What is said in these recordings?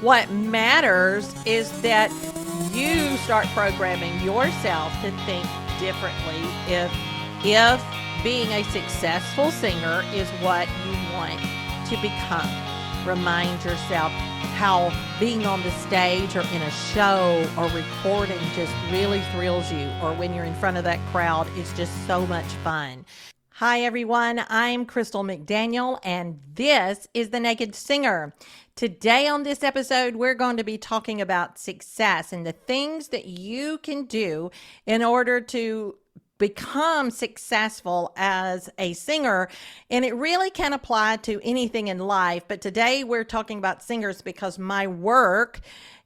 What matters is that you start programming yourself to think differently. If being a successful singer is what you want to become, remind yourself how being on the stage or in a show or recording just really thrills you, or when you're in front of that crowd, it's just so much fun. Hi, everyone. I'm Crystal McDaniel, and this is The Naked Singer. Today on this episode, we're going to be talking about success and the things that you can do in order to become successful as a singer. And it really can apply to anything in life. But today we're talking about singers because my work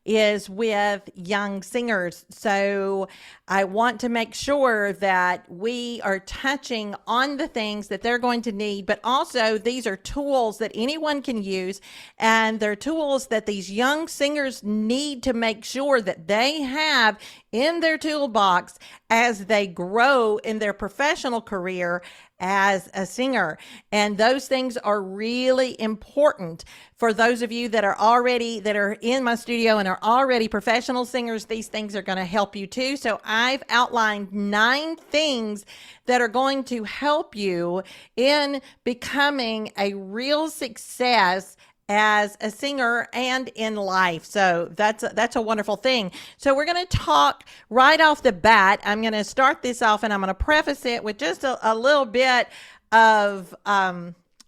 is with young singers. So I want to make sure that we are touching on the things that they're going to need, but also these are tools that anyone can use, and they're tools that these young singers need to make sure that they have in their toolbox as they grow in their professional career as a singer. And those things are really important for those of you that are in my studio and are already professional singers. These things are going to help you too. So I've outlined 9 things that are going to help you in becoming a real success as a singer and in life. So that's a wonderful thing. So we're going to talk right off the bat. I'm going to start this off, and I'm going to preface it with just a little bit of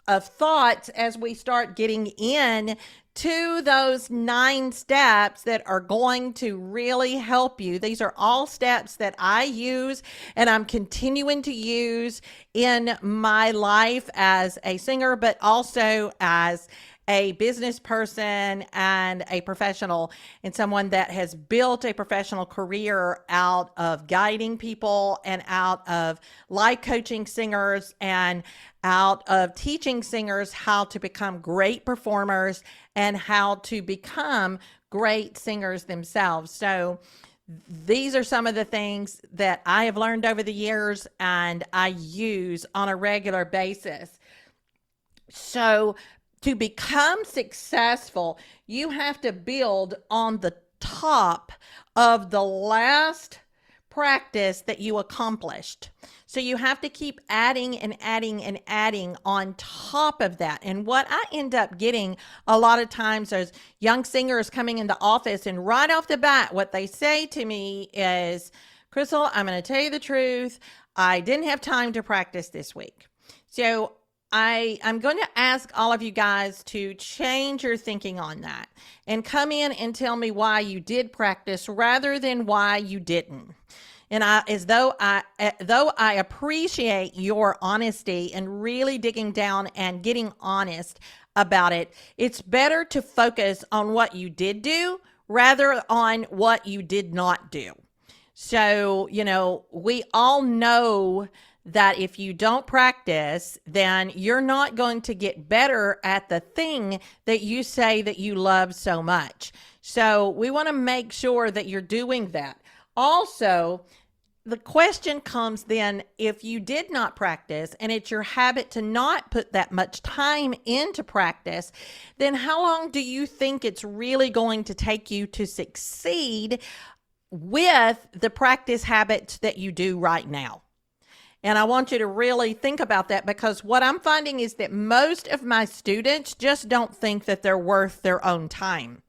thoughts as we start getting in to those 9 steps that are going to really help you. These are all steps that I use and I'm continuing to use in my life as a singer, but also as a business person and a professional, and someone that has built a professional career out of guiding people and out of life coaching singers and out of teaching singers how to become great performers and how to become great singers themselves. So these are some of the things that I have learned over the years and I use on a regular basis. So to become successful, you have to build on the top of the last practice that you accomplished. So you have to keep adding and adding and adding on top of that. And what I end up getting a lot of times is young singers coming into office, and right off the bat, what they say to me is, Crystal, I'm going to tell you the truth. I didn't have time to practice this week. So I'm going to ask all of you guys to change your thinking on that and come in and tell me why you did practice rather than why you didn't. And though I appreciate your honesty and really digging down and getting honest about it, it's better to focus on what you did do rather on what you did not do. So, we all know that if you don't practice, then you're not going to get better at the thing that you say that you love so much. So we want to make sure that you're doing that. Also, the question comes then, if you did not practice and it's your habit to not put that much time into practice, then how long do you think it's really going to take you to succeed with the practice habits that you do right now? And I want you to really think about that, because what I'm finding is that most of my students just don't think that they're worth their own time.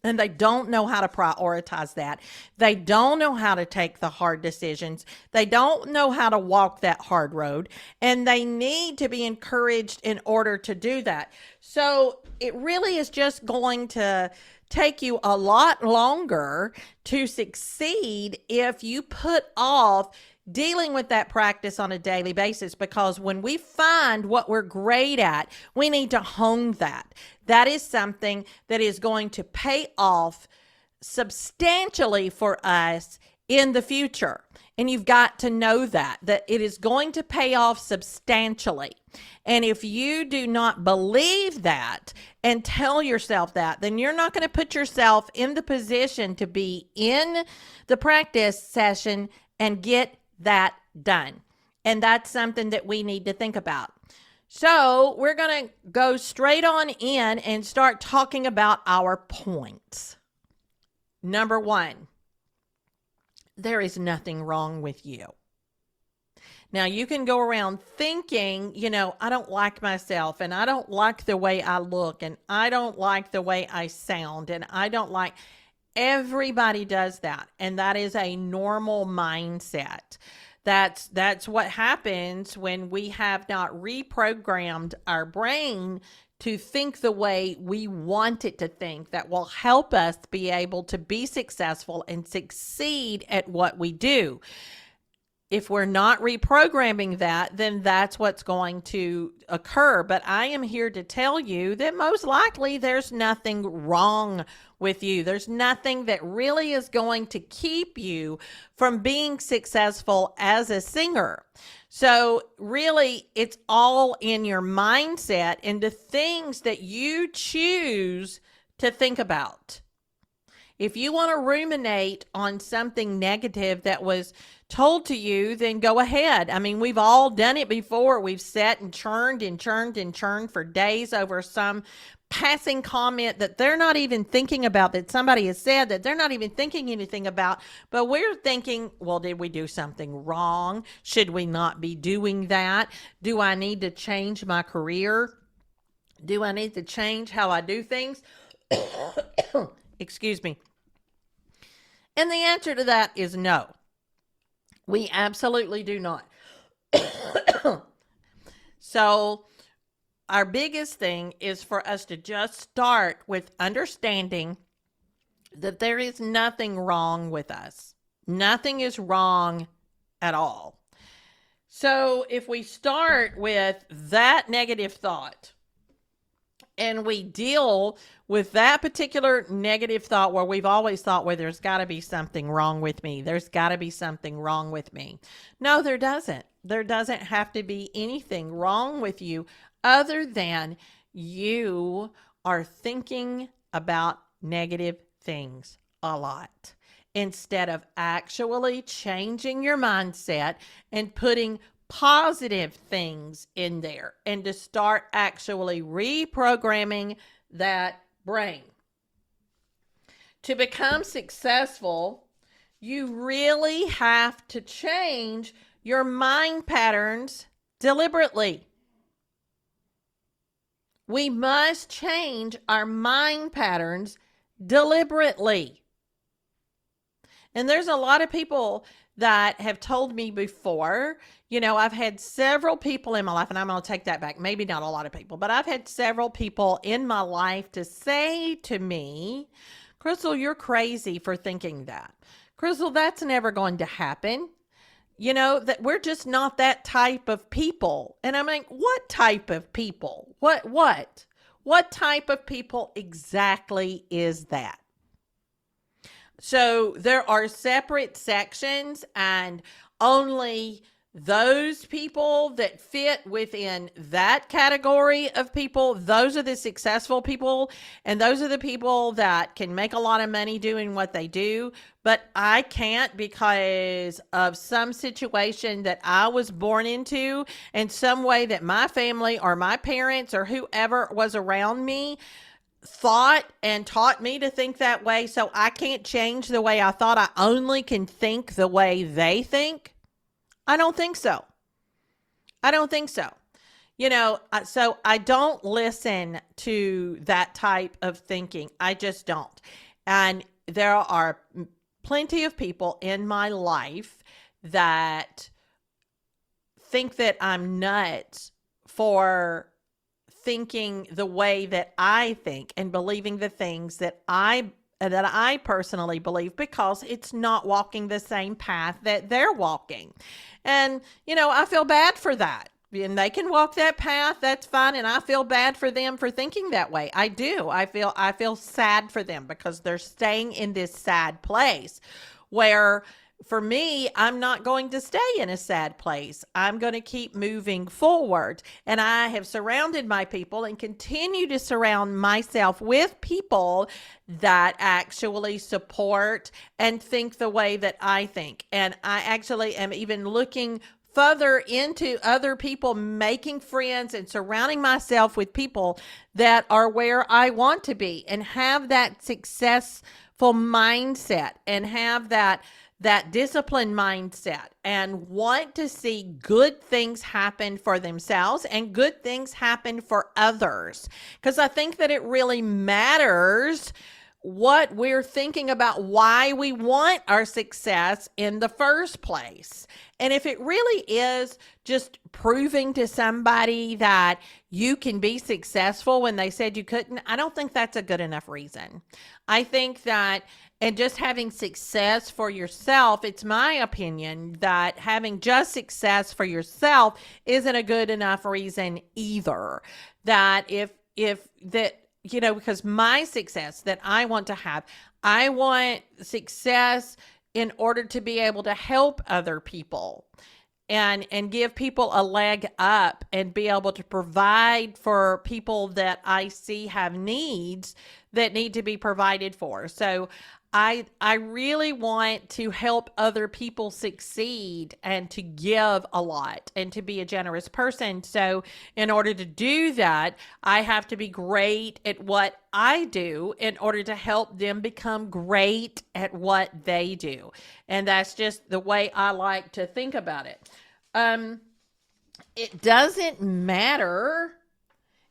And they don't know how to prioritize that. They don't know how to take the hard decisions. They don't know how to walk that hard road. And they need to be encouraged in order to do that. So it really is just going to take you a lot longer to succeed if you put off dealing with that practice on a daily basis, because when we find what we're great at, we need to hone that. That is something that is going to pay off substantially for us in the future. And you've got to know that it is going to pay off substantially. And if you do not believe that and tell yourself that, then you're not going to put yourself in the position to be in the practice session and get that done. And that's something that we need to think about. So we're going to go straight on in and start talking about our points. Number one, there is nothing wrong with you. Now, you can go around thinking, I don't like myself, and I don't like the way I look, and I don't like the way I sound, and I don't like. Everybody does that, and that is a normal mindset. That's what happens when we have not reprogrammed our brain to think the way we want it to think, that will help us be able to be successful and succeed at what we do. If we're not reprogramming that, then that's what's going to occur. But I am here to tell you that most likely there's nothing wrong with you. There's nothing that really is going to keep you from being successful as a singer. So really, it's all in your mindset and the things that you choose to think about. If you want to ruminate on something negative that was told to you, then go ahead. I mean, we've all done it before. We've sat and churned and churned and churned for days over some passing comment that they're not even thinking about, that somebody has said that they're not even thinking anything about. But we're thinking, well, did we do something wrong? Should we not be doing that? Do I need to change my career? Do I need to change how I do things? Excuse me. And the answer to that is no. We absolutely do not. So our biggest thing is for us to just start with understanding that there is nothing wrong with us. Nothing is wrong at all. So if we start with that negative thought, and we deal with that particular negative thought where we've always thought, well, there's got to be something wrong with me. There's got to be something wrong with me. No, there doesn't. There doesn't have to be anything wrong with you other than you are thinking about negative things a lot instead of actually changing your mindset and putting positive things in there and to start actually reprogramming that brain. To become successful, you really have to change your mind patterns deliberately. We must change our mind patterns deliberately. And there's a lot of people that have told me before, I've had several people in my life, and I'm going to take that back. Maybe not a lot of people, but I've had several people in my life to say to me, Crystal, you're crazy for thinking that. Crystal, that's never going to happen. That we're just not that type of people. And I'm like, what type of people? What type of people exactly is that? So there are separate sections, and only those people that fit within that category of people, those are the successful people, and those are the people that can make a lot of money doing what they do. But I can't because of some situation that I was born into and some way that my family or my parents or whoever was around me thought and taught me to think that way. So I can't change the way I thought. I only can think the way they think. I don't think so. So I don't listen to that type of thinking. I just don't. And there are plenty of people in my life that think that I'm nuts for thinking the way that I think and believing the things that I personally believe, because it's not walking the same path that they're walking. And, I feel bad for that. And they can walk that path, that's fine. And I feel bad for them for thinking that way. I do. I feel sad for them because they're staying in this sad place where, for me, I'm not going to stay in a sad place. I'm going to keep moving forward. And I have surrounded my people and continue to surround myself with people that actually support and think the way that I think. And I actually am even looking further into other people, making friends and surrounding myself with people that are where I want to be, and have that successful mindset, and have that disciplined mindset, and want to see good things happen for themselves and good things happen for others. Because I think that it really matters what we're thinking about, why we want our success in the first place. And if it really is just proving to somebody that you can be successful when they said you couldn't, I don't think that's a good enough reason. I think that, and just having success for yourself, it's my opinion that having just success for yourself isn't a good enough reason either. That if that, because my success that I want to have, I want success in order to be able to help other people and give people a leg up, and be able to provide for people that I see have needs that need to be provided for. So I really want to help other people succeed, and to give a lot, and to be a generous person. So in order to do that, I have to be great at what I do in order to help them become great at what they do. And that's just the way I like to think about it. It doesn't matter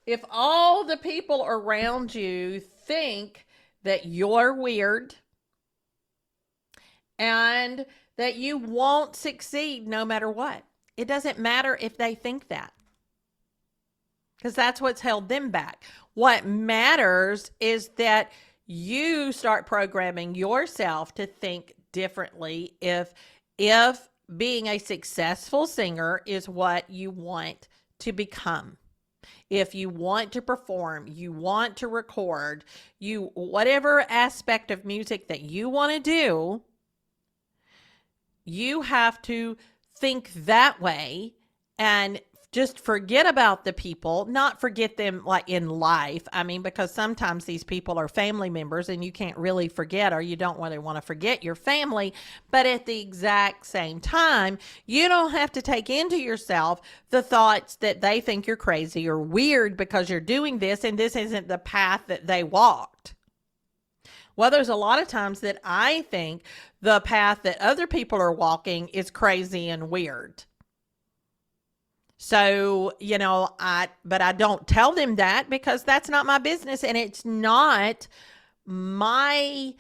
if all the people around you think that you're weird, and that you won't succeed no matter what. It doesn't matter if they think that, because that's what's held them back. What matters is that you start programming yourself to think differently. If being a successful singer is what you want to become, if you want to perform, you want to record, whatever aspect of music that you want to do, you have to think that way, and just forget about the people, not forget them like in life. I mean, because sometimes these people are family members, and you can't really forget, or you don't really want to forget your family. But at the exact same time, you don't have to take into yourself the thoughts that they think you're crazy or weird because you're doing this, and this isn't the path that they walked. Well, there's a lot of times that I think the path that other people are walking is crazy and weird. So, but I don't tell them that, because that's not my business, and it's not my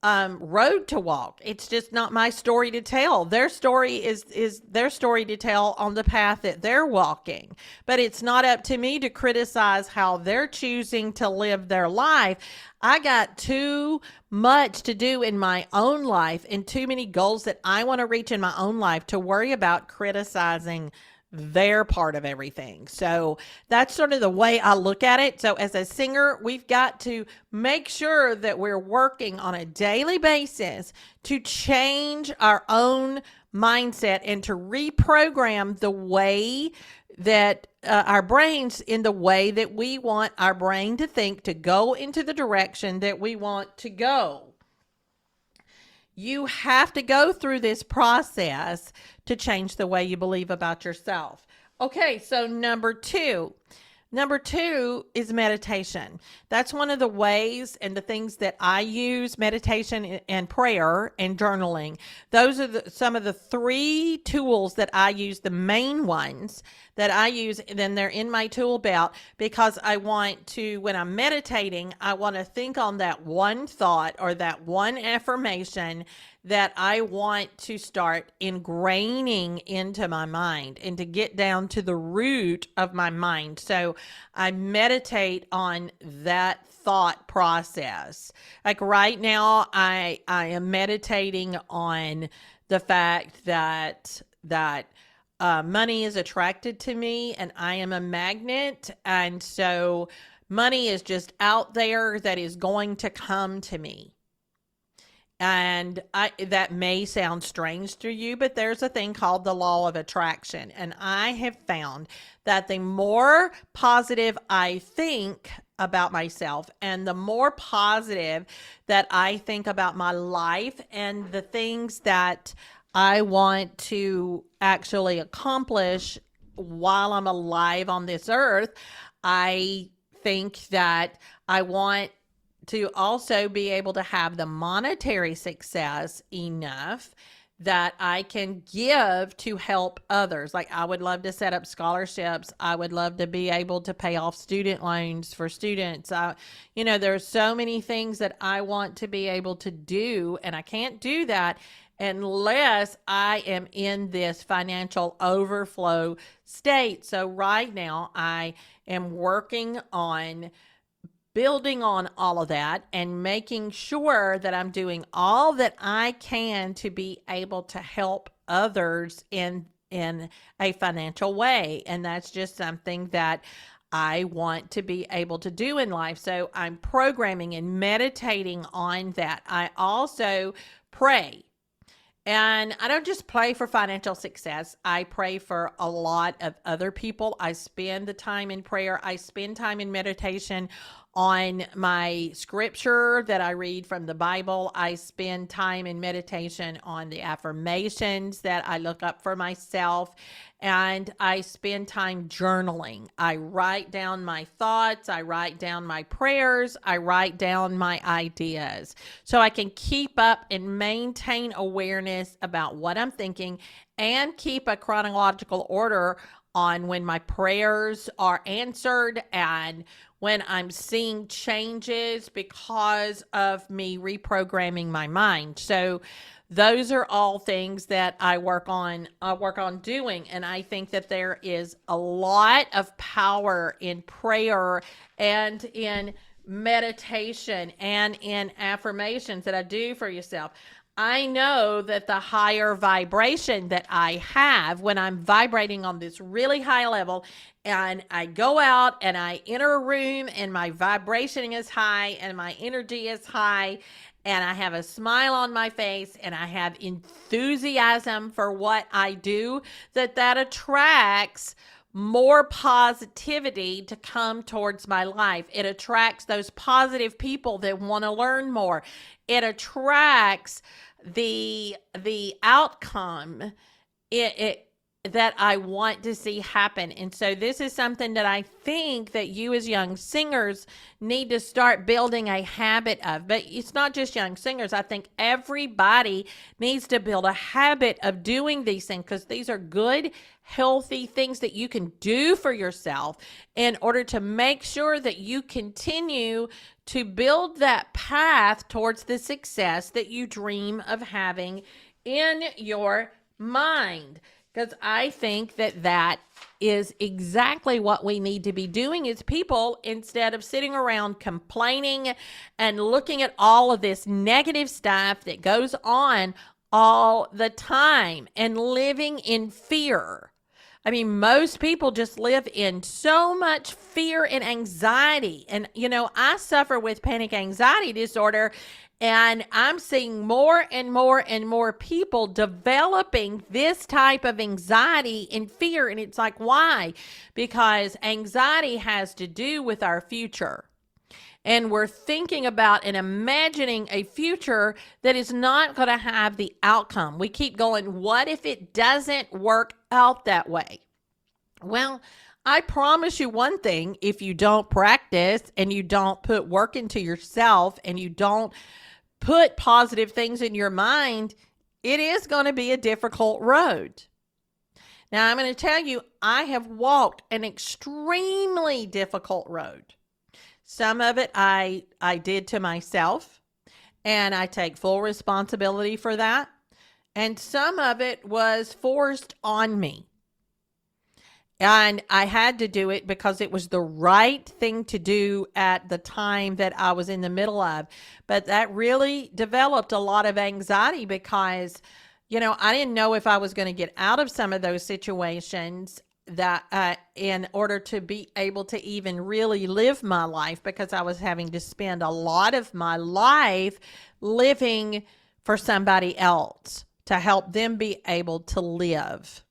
road to walk. It's just not my story to tell. Their story is their story to tell on the path that they're walking. But it's not up to me to criticize how they're choosing to live their life. I got too much to do in my own life, and too many goals that I want to reach in my own life, to worry about criticizing their part of everything. So that's sort of the way I look at it. So as a singer, we've got to make sure that we're working on a daily basis to change our own mindset, and to reprogram the way that our brains, in the way that we want our brain to think, to go into the direction that we want to go. You have to go through this process to change the way you believe about yourself. Okay, so number two is meditation. That's one of the ways and the things that I use: meditation and prayer and journaling. Those are some of the three tools that I use, the main ones that I use, and then they're in my tool belt, because I want to, when I'm meditating, I want to think on that one thought or that one affirmation that I want to start ingraining into my mind, and to get down to the root of my mind. So I meditate on that thought process. Like right now, I am meditating on the fact that money is attracted to me, and I am a magnet. And so money is just out there that is going to come to me. And that may sound strange to you, but there's a thing called the law of attraction. And I have found that the more positive I think about myself, and the more positive that I think about my life and the things that I want to actually accomplish while I'm alive on this earth. I think that I want to also be able to have the monetary success enough that I can give to help others. Like, I would love to set up scholarships. I would love to be able to pay off student loans for students. There's so many things that I want to be able to do, and I can't do that unless I am in this financial overflow state. So right now I am working on building on all of that and making sure that I'm doing all that I can to be able to help others in a financial way. And that's just something that I want to be able to do in life. So I'm programming and meditating on that. I also pray. And I don't just pray for financial success. I pray for a lot of other people. I spend the time in prayer. I spend time in meditation on my scripture that I read from the Bible. I spend time in meditation on the affirmations that I look up for myself. And I spend time journaling. I write down my thoughts. I write down my prayers. I write down my ideas so I can keep up and maintain awareness about what I'm thinking and keep a chronological order on when my prayers are answered and when I'm seeing changes because of me reprogramming my mind. So those are all things that I work on doing. And I think that there is a lot of power in prayer and in meditation and in affirmations that I do for yourself. I know that the higher vibration that I have when I'm vibrating on this really high level, and I go out and I enter a room and my vibration is high and my energy is high, and I have a smile on my face and I have enthusiasm for what I do, that attracts more positivity to come towards my life. It attracts those positive people that want to learn more. It attracts the outcome that I want to see happen. And so this is something that I think that you as young singers need to start building a habit of. But it's not just young singers. I think everybody needs to build a habit of doing these things, because these are good, healthy things that you can do for yourself in order to make sure that you continue to build that path towards the success that you dream of having in your mind. Because I think that is exactly what we need to be doing as people, instead of sitting around complaining and looking at all of this negative stuff that goes on all the time and living in fear. I mean, most people just live in so much fear and anxiety. And, I suffer with panic anxiety disorder, and I'm seeing more and more and more people developing this type of anxiety and fear. And it's like, why? Because anxiety has to do with our future. And we're thinking about and imagining a future that is not going to have the outcome. We keep going, what if it doesn't work out that way? Well, I promise you one thing: if you don't practice and you don't put work into yourself and you don't put positive things in your mind, it is going to be a difficult road. Now, I'm going to tell you, I have walked an extremely difficult road. Some of it I did to myself, and I take full responsibility for that. And some of it was forced on me. And I had to do it because it was the right thing to do at the time that I was in the middle of. But that really developed a lot of anxiety because, I didn't know if I was going to get out of some of those situations that in order to be able to even really live my life, because I was having to spend a lot of my life living for somebody else to help them be able to live.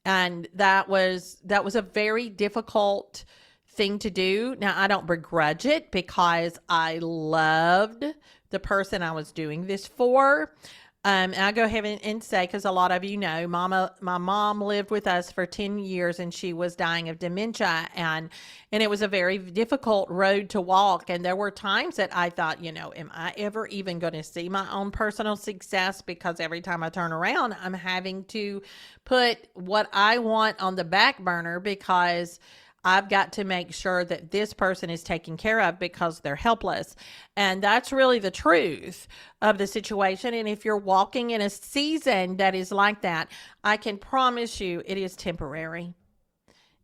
And that was a very difficult thing to do. Now, I don't begrudge it because I loved the person I was doing this for. And I'll go ahead and say, because a lot of you know, my mom lived with us for 10 years and she was dying of dementia. And it was a very difficult road to walk. And there were times that I thought, am I ever even going to see my own personal success? Because every time I turn around, I'm having to put what I want on the back burner because I've got to make sure that this person is taken care of because they're helpless. And that's really the truth of the situation. And if you're walking in a season that is like that, I can promise you it is temporary.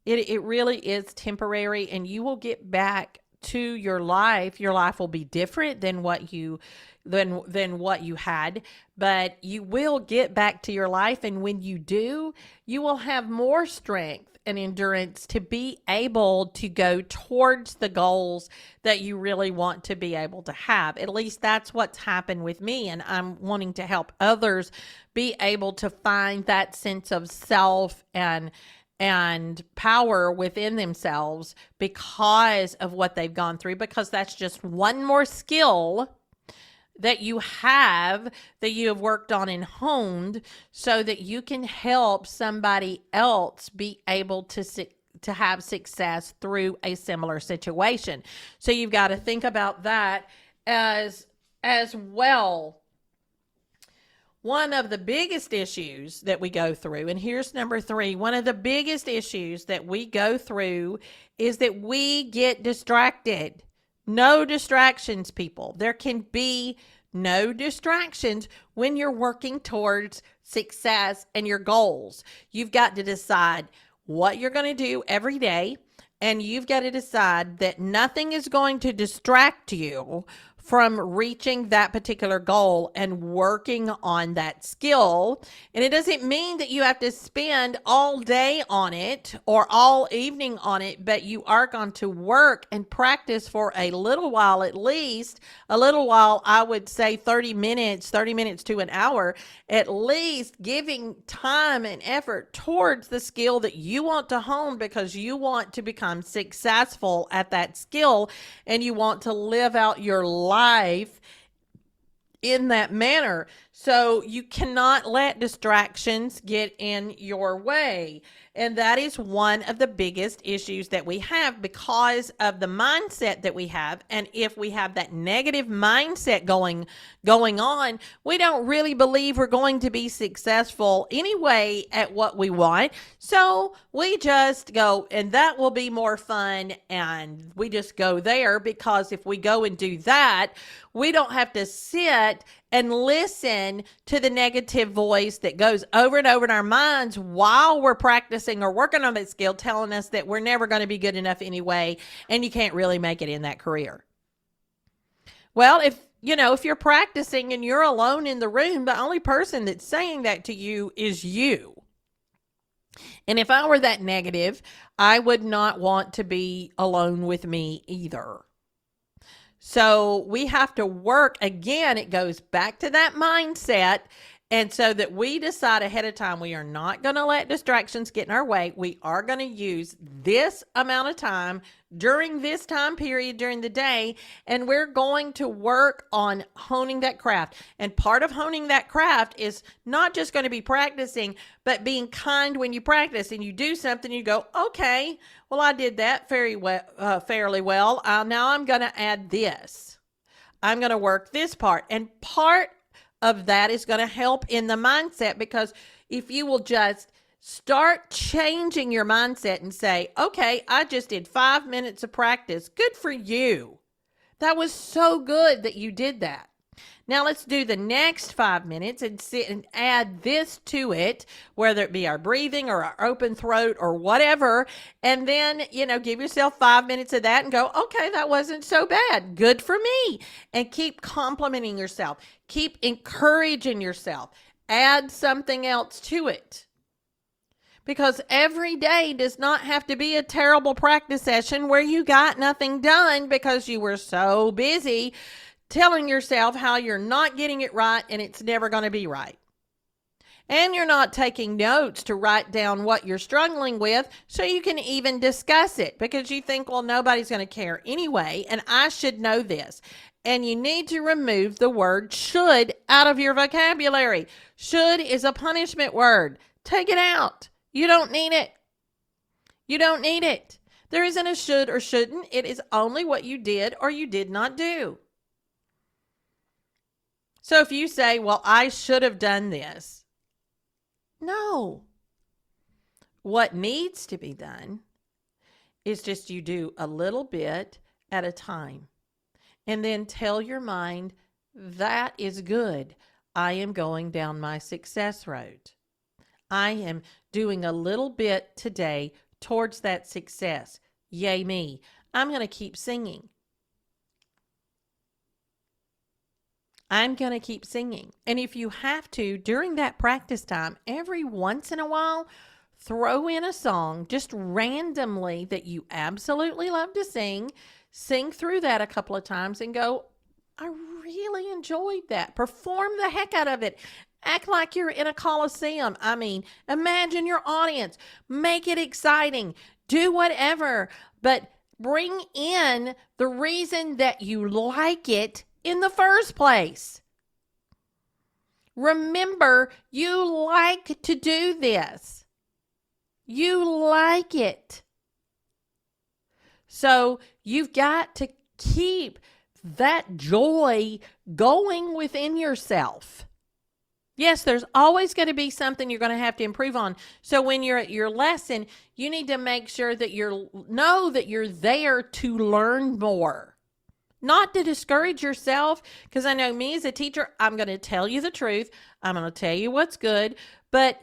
It really is temporary, and you will get back to your life. Your life will be different than what you had, but you will get back to your life. And when you do, you will have more strength and endurance to be able to go towards the goals that you really want to be able to have. At least that's what's happened with me. And I'm wanting to help others be able to find that sense of self and power within themselves because of what they've gone through, because that's just one more skill that you have worked on and honed so that you can help somebody else be able to have success through a similar situation. So you've got to think about that as well. One of the biggest issues that we go through, and here's number 3, one of the biggest issues that we go through is that we get distracted. No distractions, people. There can be no distractions when you're working towards success and your goals. You've got to decide what you're going to do every day, and you've got to decide that nothing is going to distract you from reaching that particular goal and working on that skill. And it doesn't mean that you have to spend all day on it or all evening on it, but you are going to work and practice for a little while, at least a little while. I would say 30 minutes to an hour, at least, giving time and effort towards the skill that you want to hone, because you want to become successful at that skill and you want to live out your life in that manner. So you cannot let distractions get in your way. And that is one of the biggest issues that we have because of the mindset that we have. And if we have that negative mindset going on, we don't really believe we're going to be successful anyway at what we want. So we just go, and that will be more fun. And we just go there, because if we go and do that, we don't have to sit and listen to the negative voice that goes over and over in our minds while we're practicing or working on that skill, telling us that we're never going to be good enough anyway, and you can't really make it in that career. Well, if you're practicing and you're alone in the room, the only person that's saying that to you is you. And if I were that negative, I would not want to be alone with me either. So we have to work. Again, it goes back to that mindset. And so that we decide ahead of time, we are not going to let distractions get in our way. We are going to use this amount of time during this time period during the day, and we're going to work on honing that craft. And part of honing that craft is not just going to be practicing, but being kind when you practice and you do something, you go, okay, well, I did that fairly well. Now I'm going to add this. I'm going to work this part. And part of that is going to help in the mindset, because if you will just start changing your mindset and say, okay, I just did 5 minutes of practice. Good for you. That was so good that you did that. Now let's do the next 5 minutes and sit and add this to it, whether it be our breathing or our open throat or whatever. And then, give yourself 5 minutes of that and go, okay, that wasn't so bad. Good for me. And keep complimenting yourself. Keep encouraging yourself. Add something else to it. Because every day does not have to be a terrible practice session where you got nothing done because you were so busy telling yourself how you're not getting it right and it's never going to be right. And you're not taking notes to write down what you're struggling with so you can even discuss it, because you think, well, nobody's going to care anyway, and I should know this. And you need to remove the word should out of your vocabulary. Should is a punishment word. Take it out. You don't need it. You don't need it. There isn't a should or shouldn't. It is only what you did or you did not do. So if you say, well, I should have done this. No. What needs to be done is just you do a little bit at a time. And then tell your mind, that is good. I am going down my success road. I am doing a little bit today towards that success. Yay me. I'm going to keep singing. I'm going to keep singing. And if you have to, during that practice time, every once in a while, throw in a song just randomly that you absolutely love to sing. Sing through that a couple of times and go, I really enjoyed that. Perform the heck out of it. Act like you're in a coliseum. I mean, imagine your audience. Make it exciting. Do whatever. But bring in the reason that you like it in the first place. Remember, you like to do this. You like it. So you've got to keep that joy going within yourself. Yes, there's always going to be something you're going to have to improve on. So when you're at your lesson, you need to make sure that know that you're there to learn more. Not to discourage yourself, because I know me as a teacher, I'm going to tell you the truth. I'm going to tell you what's good. But,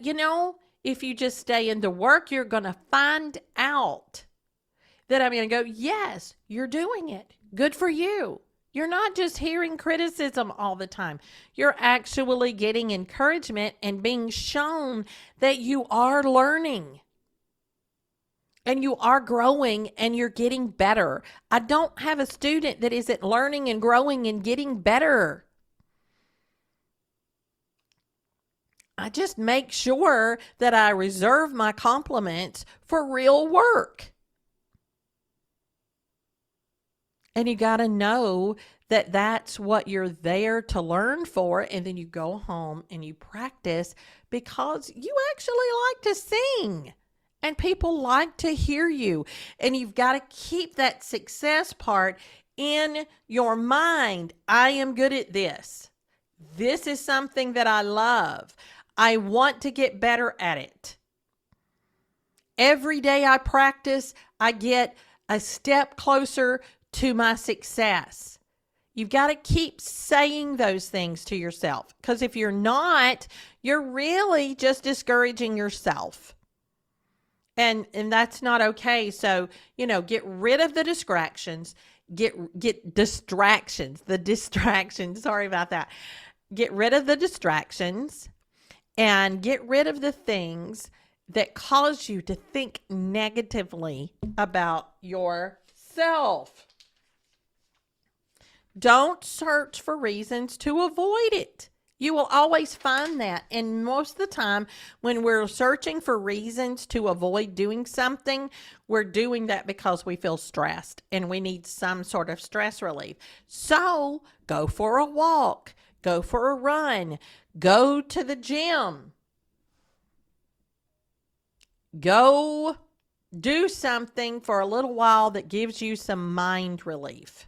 if you just stay into work, you're going to find out that I'm going to go, yes, you're doing it. Good for you. You're not just hearing criticism all the time. You're actually getting encouragement and being shown that you are learning. And you are growing and you're getting better. I don't have a student that isn't learning and growing and getting better. I just make sure that I reserve my compliments for real work. And you got to know that that's what you're there to learn for. And then you go home and you practice because you actually like to sing. And people like to hear you. And you've got to keep that success part in your mind. I am good at this. This is something that I love. I want to get better at it. Every day I practice, I get a step closer to my success. You've got to keep saying those things to yourself. Because if you're not, you're really just discouraging yourself. And that's not okay. So, get rid of the distractions. Get distractions. The distractions. Sorry about that. Get rid of the distractions and get rid of the things that cause you to think negatively about yourself. Don't search for reasons to avoid it. You will always find that. And most of the time, when we're searching for reasons to avoid doing something, we're doing that because we feel stressed and we need some sort of stress relief. So go for a walk, go for a run, go to the gym, go do something for a little while that gives you some mind relief.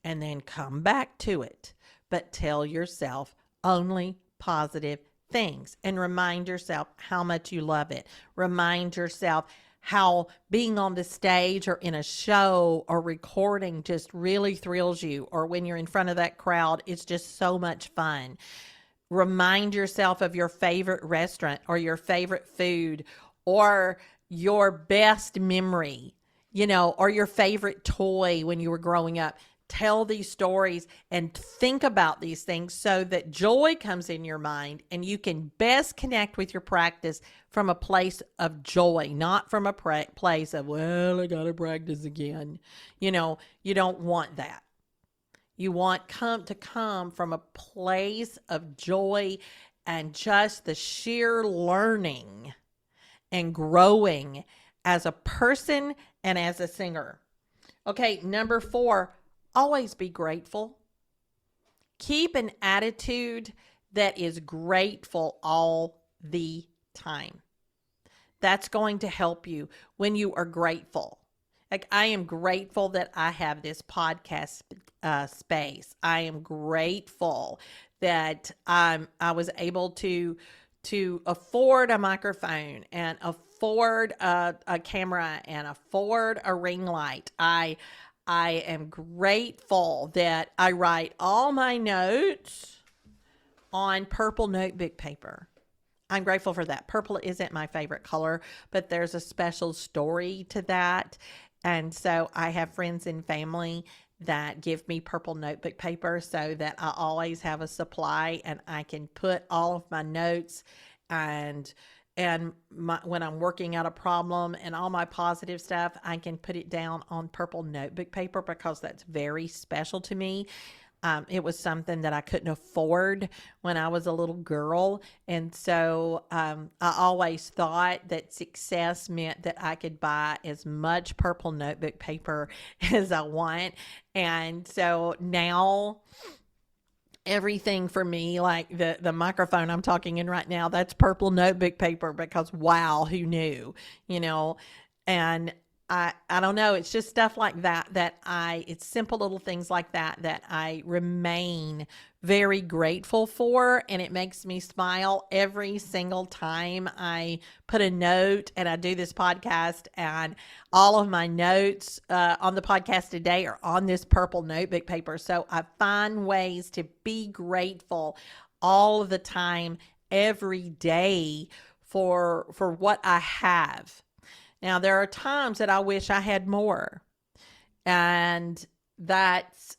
And then come back to it. But tell yourself only positive things and remind yourself how much you love it. Remind yourself how being on the stage or in a show or recording just really thrills you, or when you're in front of that crowd, it's just so much fun. Remind yourself of your favorite restaurant or your favorite food or your best memory, or your favorite toy when you were growing up. Tell these stories and think about these things so that joy comes in your mind and you can best connect with your practice from a place of joy, not from a place of, well, I got to practice again. You don't want that. You want to come from a place of joy and just the sheer learning and growing as a person and as a singer. Okay, number 4. always be grateful. Keep an attitude that is grateful all the time. That's going to help you when you are grateful. Like, I am grateful that I have this podcast space. I am grateful that I was able to afford a microphone and afford a camera and afford a ring light. I am grateful that I write all my notes on purple notebook paper. I'm grateful for that. Purple isn't my favorite color, but there's a special story to that. And so I have friends and family that give me purple notebook paper so that I always have a supply and I can put all of my notes and when I'm working out a problem and all my positive stuff, I can put it down on purple notebook paper because that's very special to me. It was something that I couldn't afford when I was a little girl. And so I always thought that success meant that I could buy as much purple notebook paper as I want. And so now everything for me, like the microphone I'm talking in right now, that's purple notebook paper because wow, who knew, you know? And I don't know. It's just stuff like that it's simple little things like that I remain very grateful for. And it makes me smile every single time I put a note and I do this podcast, and all of my notes on the podcast today are on this purple notebook paper. So I find ways to be grateful all of the time, every day for what I have. Now, there are times that I wish I had more, and that's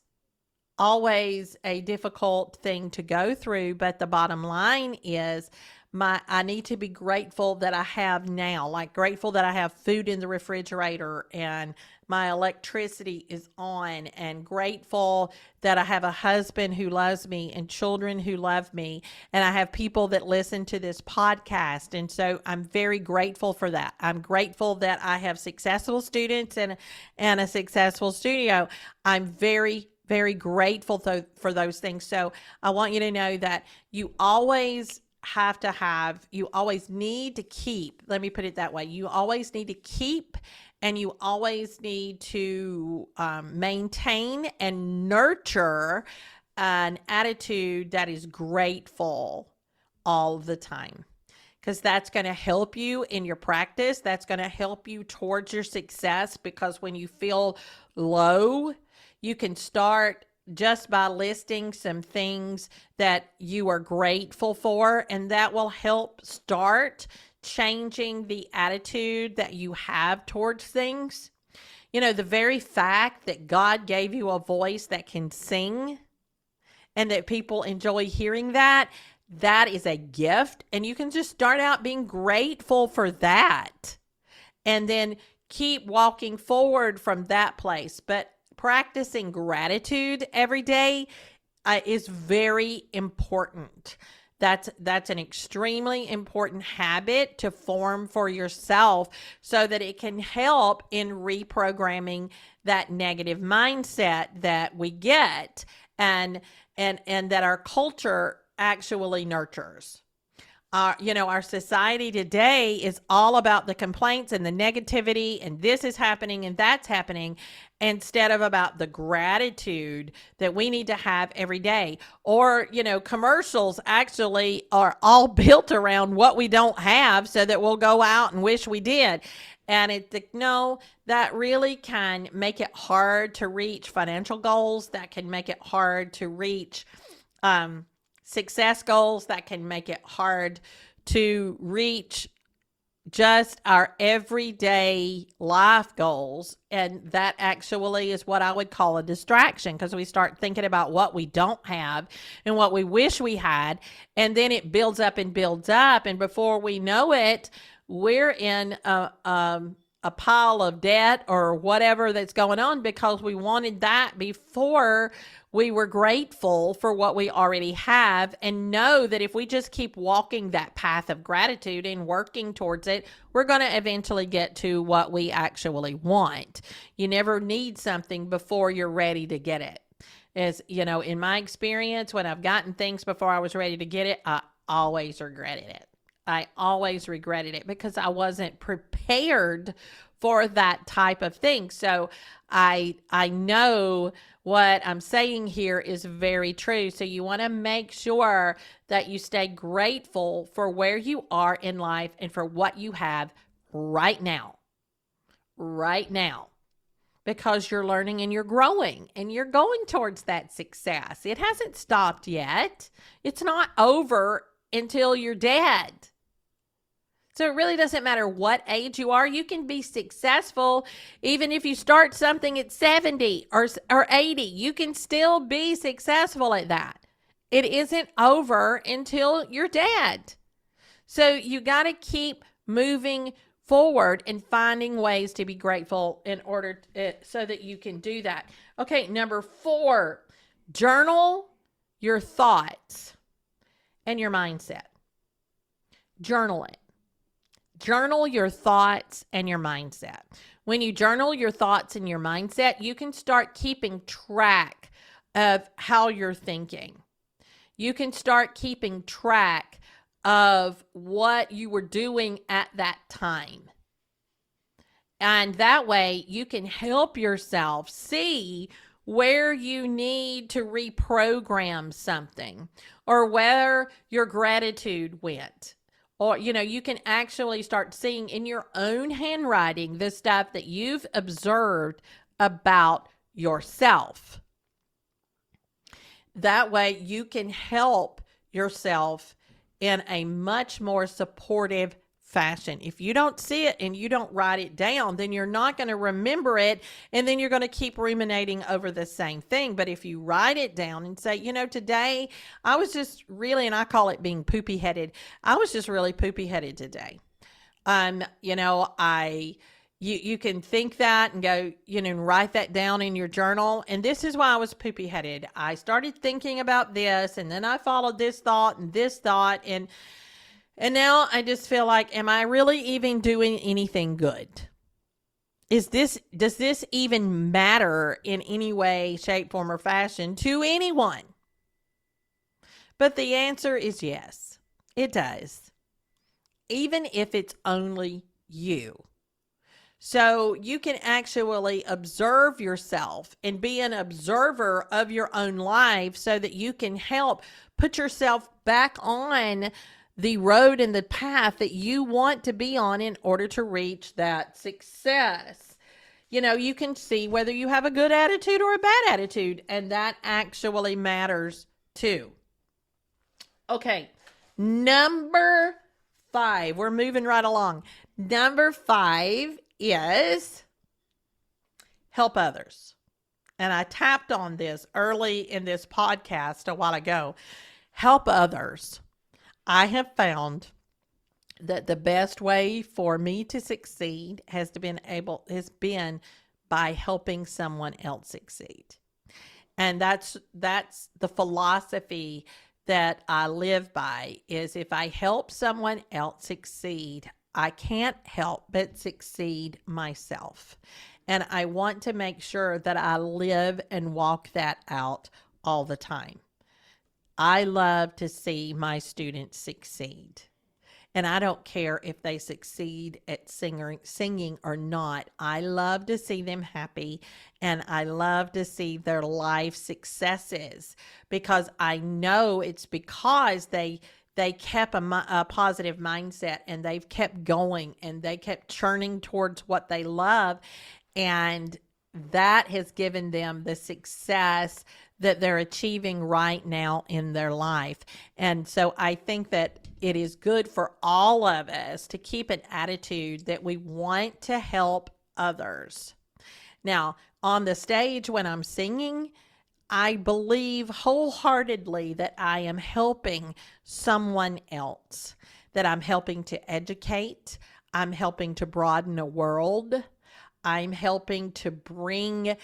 always a difficult thing to go through. But the bottom line is I need to be grateful that I have now, like grateful that I have food in the refrigerator and my electricity is on, and grateful that I have a husband who loves me and children who love me, and I have people that listen to this podcast. And so I'm very grateful for that. I'm grateful that I have successful students and a successful studio. I'm very grateful for those things. So I want you to know that you always you always need to keep, let me put it that way. You always need to keep, and you always need to maintain and nurture an attitude that is grateful all the time. Because that's going to help you in your practice. That's going to help you towards your success, because when you feel low, you can start just by listing some things that you are grateful for, and that will help start changing the attitude that you have towards things. You know, the very fact that God gave you a voice that can sing and that people enjoy hearing that is a gift, and you can just start out being grateful for that and then keep walking forward from that place. But practicing gratitude every day is very important. That's an extremely important habit to form for yourself so that it can help in reprogramming that negative mindset that we get and that our culture actually nurtures. Our society today is all about the complaints and the negativity, and this is happening and that's happening, instead of about the gratitude that we need to have every day. Or, commercials actually are all built around what we don't have so that we'll go out and wish we did. And that really can make it hard to reach financial goals. That can make it hard to reach success goals. That can make it hard to reach just our everyday life goals. And that actually is what I would call a distraction, because we start thinking about what we don't have and what we wish we had. And then it builds up and builds up. And before we know it, we're in a pile of debt or whatever that's going on because we wanted that before We were grateful for what we already have and know that if we just keep walking that path of gratitude and working towards it, we're going to eventually get to what we actually want. You never need something before you're ready to get it. As you know, in my experience, when I've gotten things before I was ready to get it, I always regretted it. I always regretted it because I wasn't prepared for that type of thing. So I know what I'm saying here is very true. So you want to make sure that you stay grateful for where you are in life and for what you have right now. Right now. Because you're learning and you're growing and you're going towards that success. It hasn't stopped yet. It's not over until you're dead. So it really doesn't matter what age you are. You can be successful even if you start something at 70 or 80. You can still be successful at that. It isn't over until you're dead. So you got to keep moving forward and finding ways to be grateful in order so that you can do that. Okay, number 4, journal your thoughts and your mindset. Journal it. Journal your thoughts and your mindset. When you journal your thoughts and your mindset, you can start keeping track of how you're thinking. You can start keeping track of what you were doing at that time. And that way you can help yourself see where you need to reprogram something or where your gratitude went. Or, you can actually start seeing in your own handwriting the stuff that you've observed about yourself. That way you can help yourself in a much more supportive fashion. If you don't see it and you don't write it down, then you're not going to remember it, and then you're going to keep ruminating over the same thing. But if you write it down and say, today I was just really, and I call it being poopy headed, I was just really poopy headed today. You can think that and go, and write that down in your journal. And this is why I was poopy headed. I started thinking about this, and then I followed this thought and this thought. And now I just feel like, am I really even doing anything good? Does this even matter in any way, shape, form, or fashion to anyone? But the answer is yes, it does. Even if it's only you. So you can actually observe yourself and be an observer of your own life so that you can help put yourself back on the road and the path that you want to be on in order to reach that success. You can see whether you have a good attitude or a bad attitude, and that actually matters too. Okay, number 5. We're moving right along. Number 5 is help others. And I tapped on this early in this podcast a while ago. Help others. I have found that the best way for me to succeed has been by helping someone else succeed. And that's the philosophy that I live by, is if I help someone else succeed, I can't help but succeed myself. And I want to make sure that I live and walk that out all the time. I love to see my students succeed. And I don't care if they succeed at singing or not. I love to see them happy, and I love to see their life successes, because I know it's because they kept a positive mindset, and they've kept going, and they kept churning towards what they love. And that has given them the success that they're achieving right now in their life. And so I think that it is good for all of us to keep an attitude that we want to help others. Now, on the stage when I'm singing, I believe wholeheartedly that I am helping someone else, that I'm helping to educate, I'm helping to broaden a world, I'm helping to bring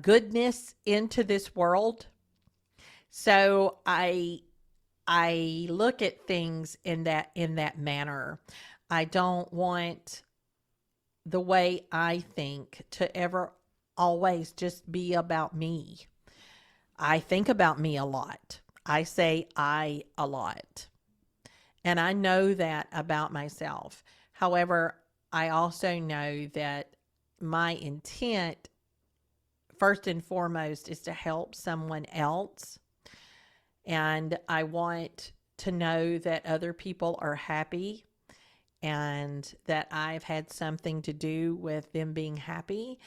goodness into this world. So I look at things in that manner. I don't want the way I think to ever always just be about me. I think about me a lot. I say I a lot. And I know that about myself. However, I also know that my intent, first and foremost, is to help someone else. And I want to know that other people are happy and that I've had something to do with them being happy.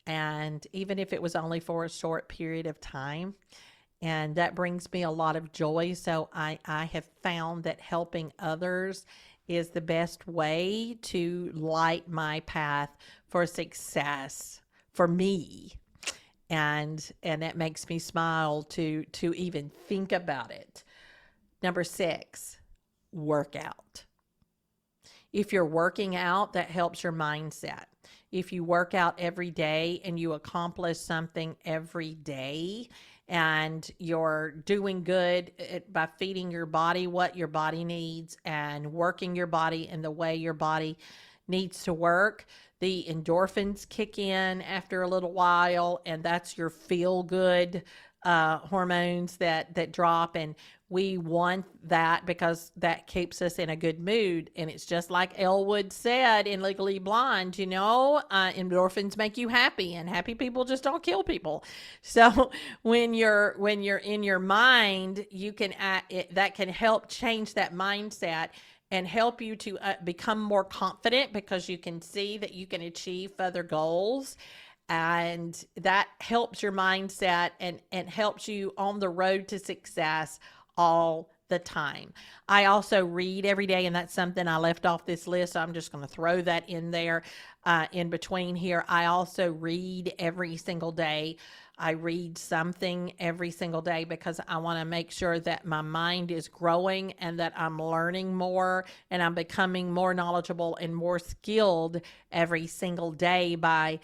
And even if it was only for a short period of time, and that brings me a lot of joy. So I have found that helping others is the best way to light my path for success for me. And that makes me smile to even think about it. Number 6, work out. If you're working out, that helps your mindset. If you work out every day and you accomplish something every day and you're doing good by feeding your body what your body needs and working your body in the way your body needs to work, the endorphins kick in after a little while, and that's your feel good hormones that drop. And we want that because that keeps us in a good mood. And it's just like Elwood said in Legally Blonde, endorphins make you happy, and happy people just don't kill people. So when you're in your mind, you can that can help change that mindset and help you to become more confident because you can see that you can achieve other goals. And that helps your mindset and helps you on the road to success all the time. I also read every day, and that's something I left off this list. So I'm just going to throw that in there in between here. I also read every single day. I read something every single day because I want to make sure that my mind is growing and that I'm learning more and I'm becoming more knowledgeable and more skilled every single day by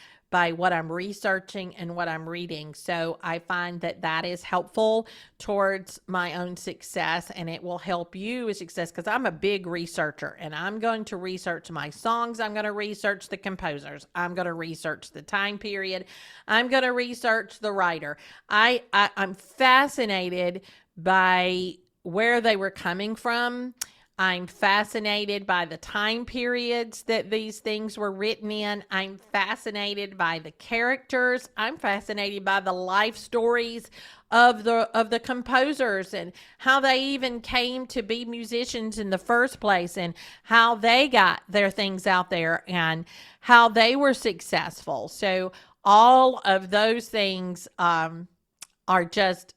what I'm researching and what I'm reading. So I find that that is helpful towards my own success, and it will help you with success because I'm a big researcher, and I'm going to research my songs. I'm going to research the composers. I'm going to research the time period. I'm going to research the writer. I'm fascinated by where they were coming from. I'm fascinated by the time periods that these things were written in. I'm fascinated by the characters. I'm fascinated by the life stories of the composers and how they even came to be musicians in the first place and how they got their things out there and how they were successful. So all of those things are just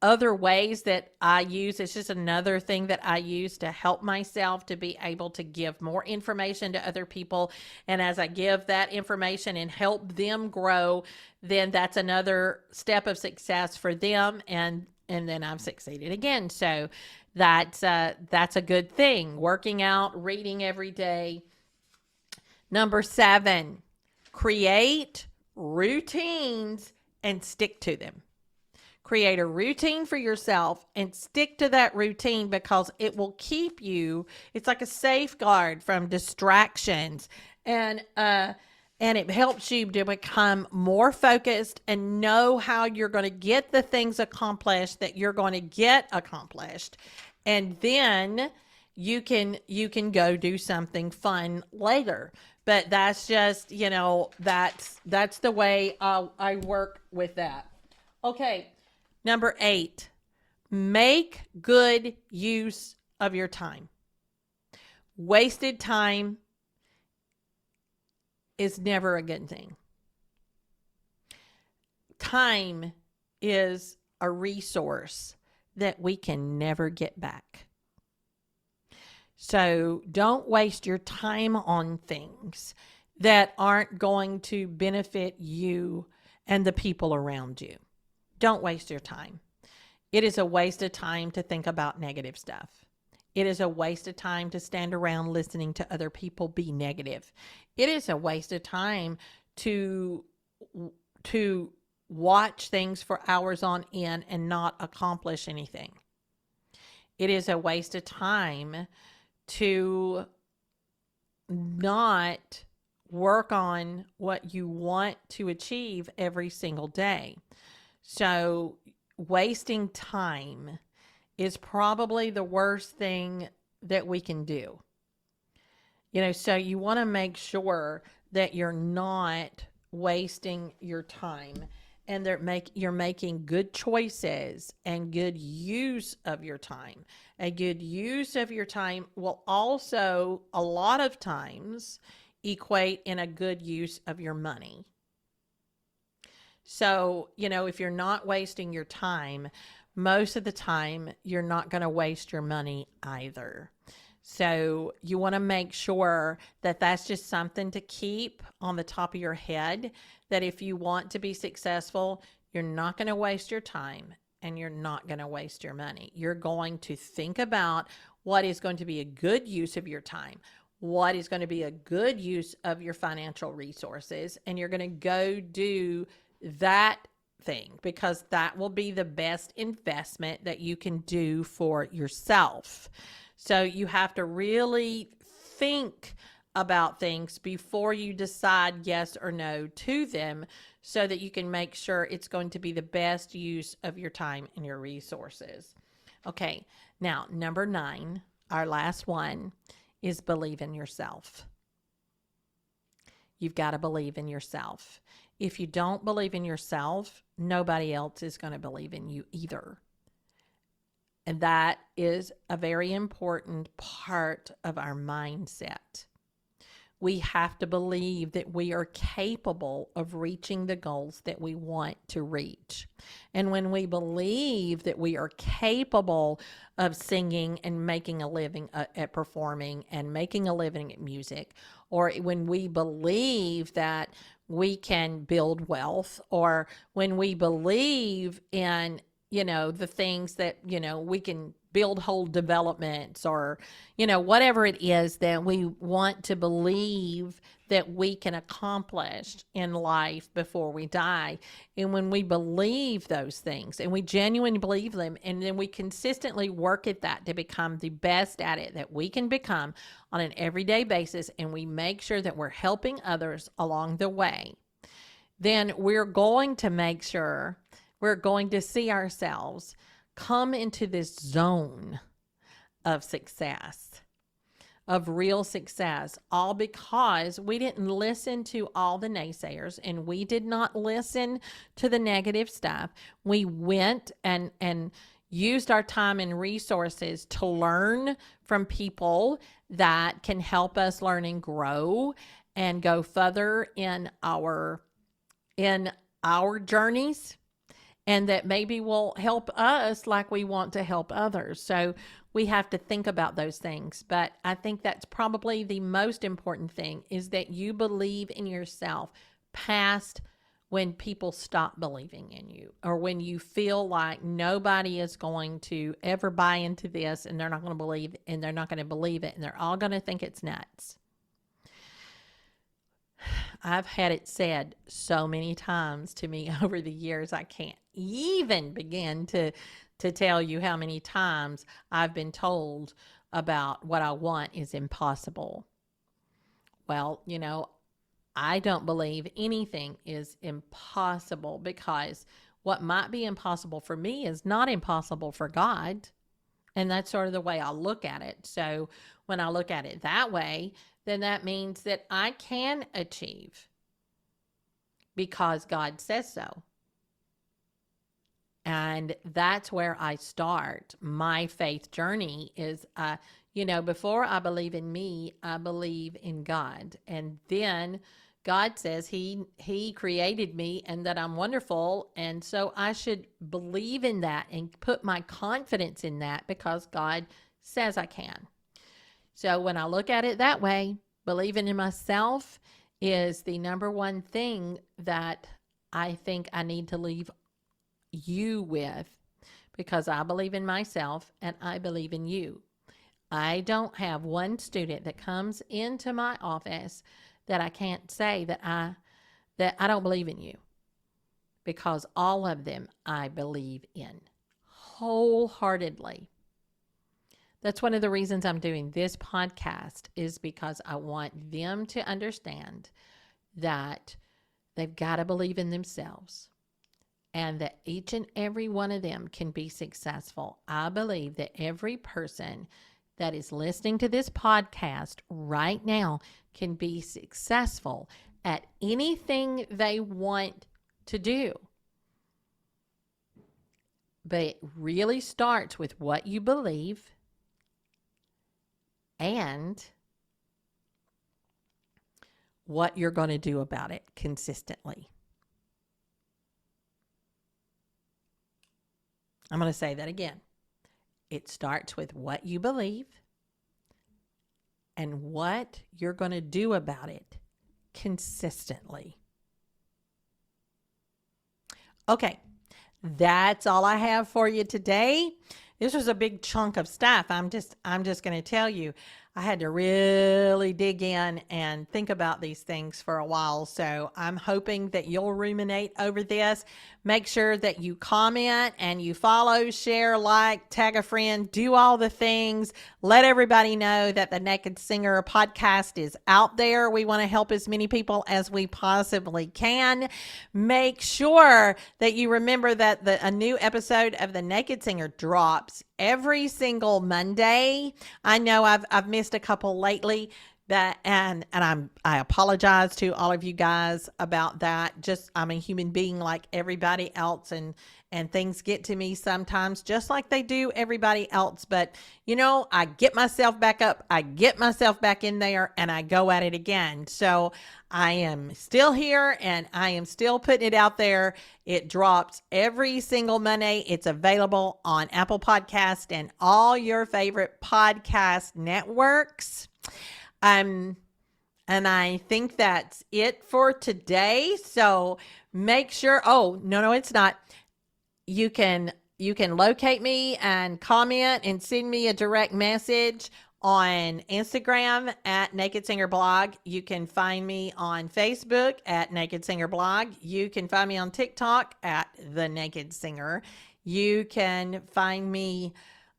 other ways that I use. It's just another thing that I use to help myself to be able to give more information to other people. And as I give that information and help them grow, then that's another step of success for them. And then I've succeeded again. So that's a good thing. Working out, reading every day. Number 7, create routines and stick to them. Create a routine for yourself and stick to that routine because it will keep you. It's like a safeguard from distractions, and it helps you to become more focused and know how you're going to get the things accomplished that you're going to get accomplished, and then you can go do something fun later. But that's just that's the way I work with that. Okay. Number 8, make good use of your time. Wasted time is never a good thing. Time is a resource that we can never get back. So don't waste your time on things that aren't going to benefit you and the people around you. Don't waste your time. It is a waste of time to think about negative stuff. It is a waste of time to stand around listening to other people be negative. It is a waste of time to watch things for hours on end and not accomplish anything. It is a waste of time to not work on what you want to achieve every single day. So, wasting time is probably the worst thing that we can do. So you want to make sure that you're not wasting your time and you're making good choices and good use of your time. A good use of your time will also a lot of times equate in a good use of your money. So, if you're not wasting your time, most of the time you're not going to waste your money either. So you want to make sure that that's just something to keep on the top of your head, that if you want to be successful, you're not going to waste your time and you're not going to waste your money. You're going to think about what is going to be a good use of your time, what is going to be a good use of your financial resources, and you're going to go do that thing, because that will be the best investment that you can do for yourself. So you have to really think about things before you decide yes or no to them, so that you can make sure it's going to be the best use of your time and your resources. Okay, now number 9, our last one, is believe in yourself. You've got to believe in yourself. If you don't believe in yourself, nobody else is going to believe in you either. And that is a very important part of our mindset. We have to believe that we are capable of reaching the goals that we want to reach. And when we believe that we are capable of singing and making a living at performing and making a living at music, or when we believe that we can build wealth, or when we believe in the things that, we can build whole developments, or, whatever it is that we want to believe that we can accomplish in life before we die. And when we believe those things and we genuinely believe them, and then we consistently work at that to become the best at it that we can become on an everyday basis, and we make sure that we're helping others along the way, then we're going to make sure we're going to see ourselves come into this zone of success, of real success, all because we didn't listen to all the naysayers, and we did not listen to the negative stuff. We went and used our time and resources to learn from people that can help us learn and grow and go further in our journeys, and that maybe will help us like we want to help others. So we have to think about those things. But I think that's probably the most important thing, is that you believe in yourself past when people stop believing in you, or when you feel like nobody is going to ever buy into this, and they're not going to believe, and they're not going to believe it, and they're all going to think it's nuts. I've had it said so many times to me over the years, I can't even begin to tell you how many times I've been told about what I want is impossible. Well, I don't believe anything is impossible, because what might be impossible for me is not impossible for God. And that's sort of the way I look at it. So when I look at it that way, then that means that I can achieve, because God says so. And that's where I start my faith journey is, before I believe in me, I believe in God. And then God says he created me and that I'm wonderful. And so I should believe in that and put my confidence in that, because God says I can. So when I look at it that way, believing in myself is the number one thing that I think I need to leave you with, because I believe in myself and I believe in you. I don't have one student that comes into my office that I can't say that I don't believe in you, because all of them I believe in wholeheartedly. That's one of the reasons I'm doing this podcast, is because I want them to understand that they've got to believe in themselves and that each and every one of them can be successful. I believe that every person that is listening to this podcast right now can be successful at anything they want to do. But it really starts with what you believe and what you're going to do about it consistently. I'm going to say that again. It starts with what you believe and what you're going to do about it consistently. Okay, that's all I have for you today. This was a big chunk of stuff. I'm just going to tell you, I had to really dig in and think about these things for a while. So I'm hoping that you'll ruminate over this. Make sure that you comment and you follow, share, like, tag a friend, do all the things. Let everybody know that the Naked Singer podcast is out there. We want to help as many people as we possibly can. Make sure that you remember that a new episode of the Naked Singer drops every single Monday. I know I've missed a couple lately, and I apologize to all of you guys about that. Just, I'm a human being like everybody else, and things get to me sometimes, just like they do everybody else. But I get myself back up, I get myself back in there, and I go at it again. So I am still here and I am still putting it out there. It drops every single Monday. It's available on Apple Podcast and all your favorite podcast networks. And I think that's it for today. So make sure, no, it's not. You can locate me and comment and send me a direct message on Instagram at Naked Singer Blog. You can find me on Facebook at Naked Singer Blog. You can find me on TikTok at The Naked Singer. You can find me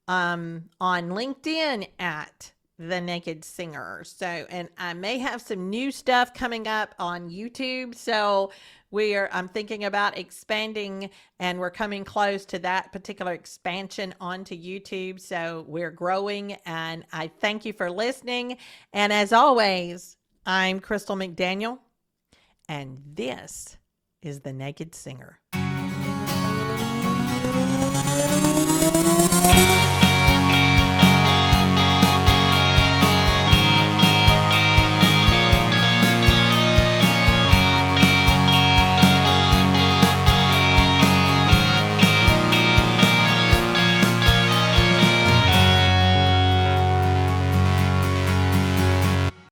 on LinkedIn at The Naked Singer. So, and I may have some new stuff coming up on YouTube. So I'm thinking about expanding, and we're coming close to that particular expansion onto YouTube. So we're growing, and I thank you for listening. And as always, I'm Crystal McDaniel, and this is The Naked Singer.